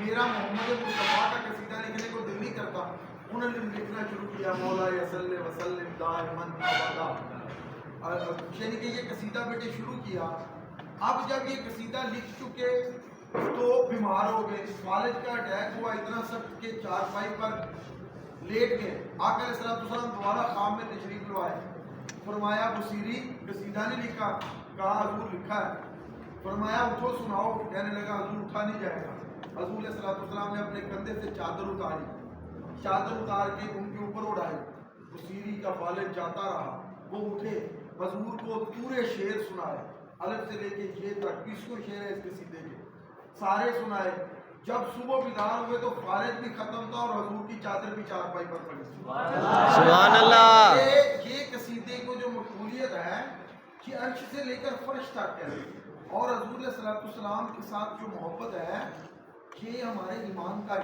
میرا محمد مصطفیٰ کا قصیدہ لکھنے کو دل نہیں کرتا، انہوں نے لکھنا شروع کیا مولا صلی وسلم دائماً ابدا، یعنی کہ یہ قصیدہ بیٹے شروع کیا۔ اب جب یہ قصیدہ لکھ چکے تو بیمار ہو گئے، فالج کا اٹیک ہوا اتنا سخت کہ چارپائی پر لیٹ گئے۔ آقا علیہ السلام دوبارہ خواب میں تشریف لائے، فرمایا بصیری قصیدہ نہیں لکھا؟ کہا حضور لکھا ہے۔ فرمایا اٹھو سناؤ، کہنے لگا حضور اٹھا نہیں جائے گا۔ حضور علیہ السلام نے اپنے کندھے سے چادر اتاری، چادر اتار کے ان کے اوپر اڑائی۔ بصیری کا فالج جاتا رہا، وہ اٹھے، حضور کو پورے شعر سنائے، الف سے لے کے یہ تک 20 شعر ہے اس قصیدے کے، سارے سنائے۔ جب صبح بیدار ہوئے تو فالج بھی ختم تھا اور حضور کی چادر بھی چارپائی پر پڑی تھی۔ سبحان اللہ۔ یہ قصیدے کو جو مقبولیت ہے کہ عرش سے لے کر فرش تک ہے، اور حضور علیہ السلام کے ساتھ جو محبت ہے یہ ہمارے ایمان کا